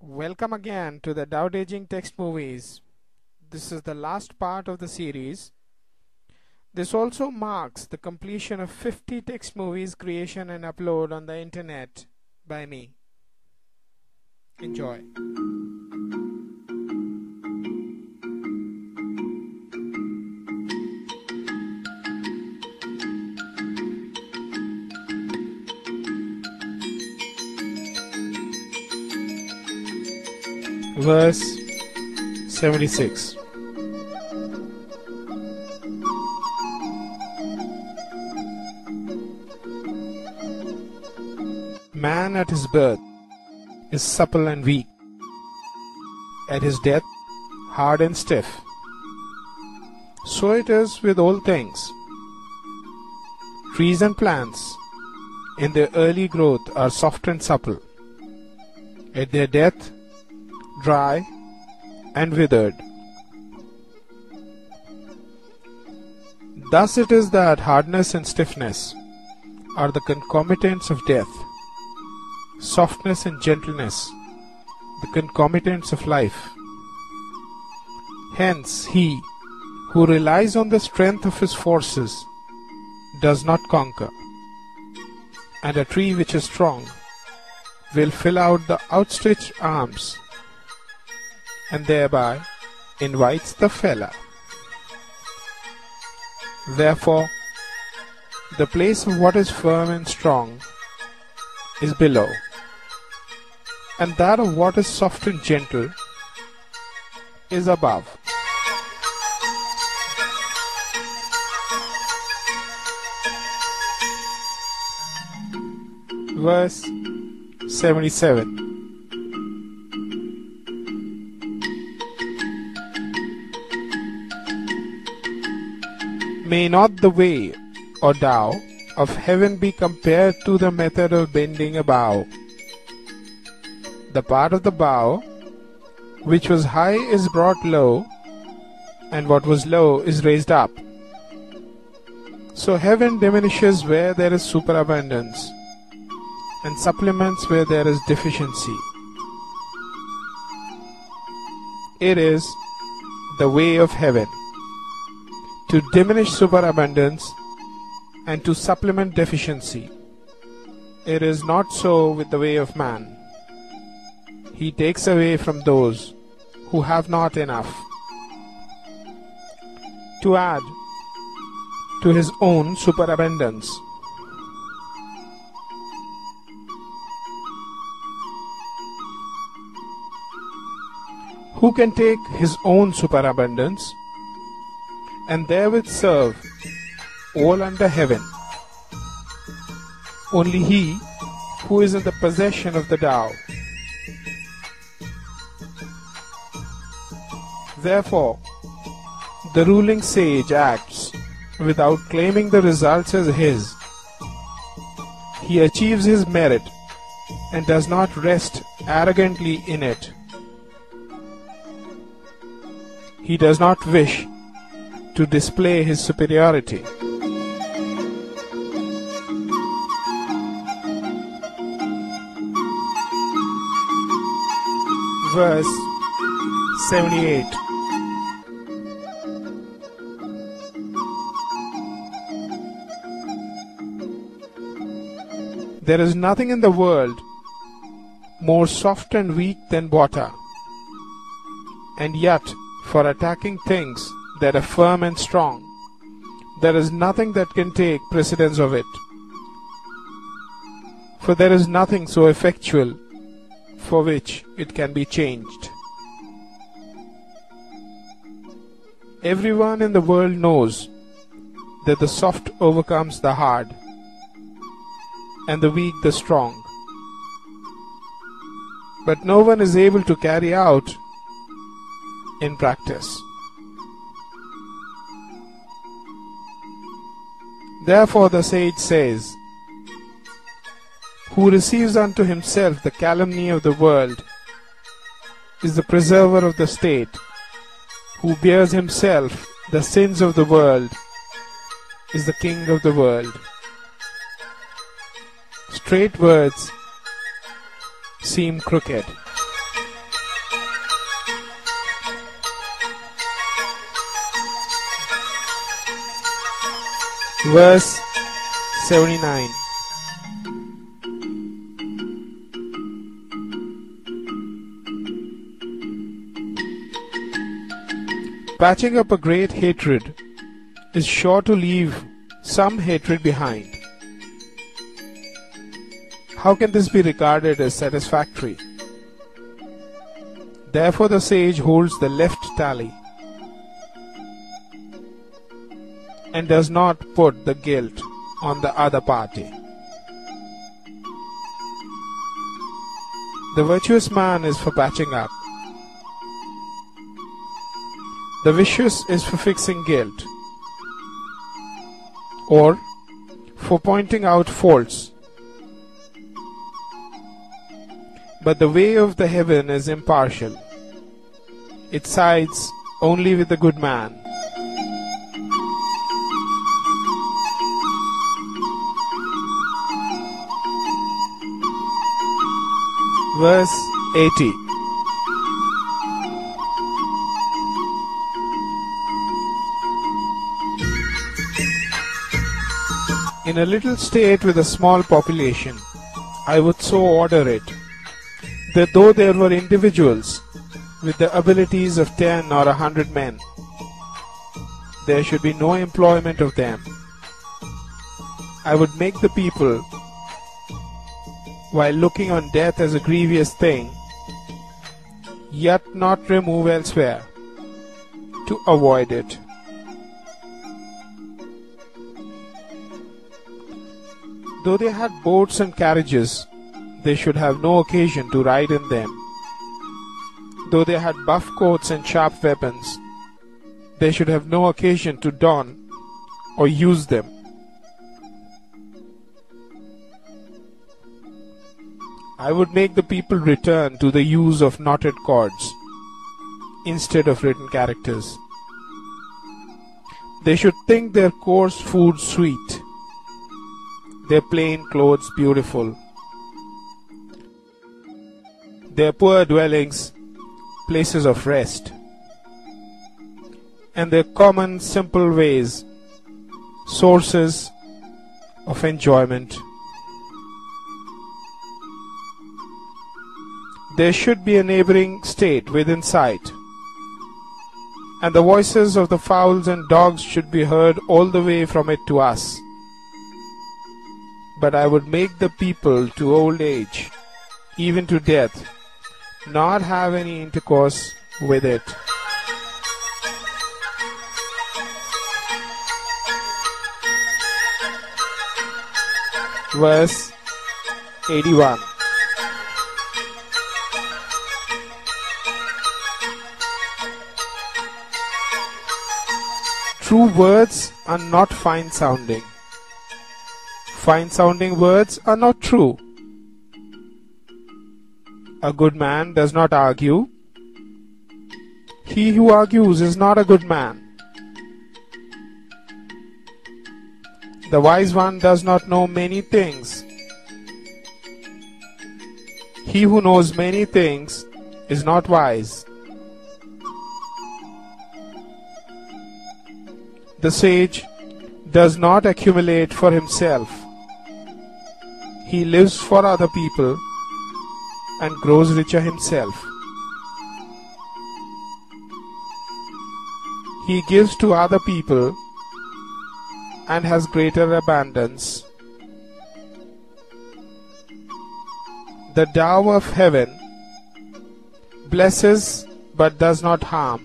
Welcome again to the Daodejing text movies. This is the last part of the series. This also marks the completion of 50 text movies creation and upload on the internet by me. Enjoy. Verse 76. Man at his birth is supple and weak, at his death hard and stiff. So it is with all things. Trees and plants in their early growth are soft and supple, at their death dry and withered. Thus it is that hardness and stiffness are the concomitants of death, softness and gentleness the concomitants of life. Hence he who relies on the strength of his forces does not conquer, and a tree which is strong will fill out the outstretched arms and thereby invites the feller. Therefore, the place of what is firm and strong is below, and that of what is soft and gentle is above. Verse 77. May not the way, or Tao, of heaven be compared to the method of bending a bow? The part of the bow which was high is brought low, and what was low is raised up. So heaven diminishes where there is superabundance, and supplements where there is deficiency. It is the way of heaven to diminish superabundance and to supplement deficiency. It is not so with the way of man. He takes away from those who have not enough, to add to his own superabundance. Who can take his own superabundance and therewith serve all under heaven? Only he who is in the possession of the Tao. Therefore, the ruling sage acts without claiming the results as his. He achieves his merit and does not rest arrogantly in it. He does not wish to display his superiority. Verse 78. There is nothing in the world more soft and weak than water, and yet for attacking things that are firm and strong, there is nothing that can take precedence of it. For there is nothing so effectual for which it can be changed. Everyone in the world knows that the soft overcomes the hard, and the weak the strong. But no one is able to carry out in practice. Therefore the sage says, who receives unto himself the calumny of the world is the preserver of the state. Who bears himself the sins of the world is the king of the world. Straight words seem crooked. Verse 79. Patching up a great hatred is sure to leave some hatred behind. How can this be regarded as satisfactory? Therefore the sage holds the left tally and does not put the guilt on the other party. The virtuous man is for patching up. The vicious is for fixing guilt, or for pointing out faults. But the way of the heaven is impartial. It sides only with the good man. Verse 80. In a little state with a small population, I would so order it that though there were individuals with the abilities of 10 or 100 men, there should be no employment of them. I would make the people, while looking on death as a grievous thing, yet not remove elsewhere to avoid it. Though they had boats and carriages, they should have no occasion to ride in them. Though they had buff coats and sharp weapons, they should have no occasion to don or use them. I would make the people return to the use of knotted cords instead of written characters. They should think their coarse food sweet, their plain clothes beautiful, their poor dwellings places of rest, and their common simple ways sources of enjoyment. There should be a neighboring state within sight, and the voices of the fowls and dogs should be heard all the way from it to us. But I would make the people to old age, even to death, not have any intercourse with it. Verse 81. True words are not fine sounding. Fine sounding words are not true. A good man does not argue. He who argues is not a good man. The wise one does not know many things. He who knows many things is not wise. The sage does not accumulate for himself. He lives for other people and grows richer himself. He gives to other people and has greater abundance. The Tao of heaven blesses but does not harm.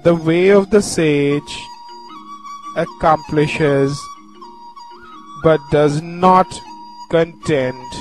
The way of the sage accomplishes but does not contend.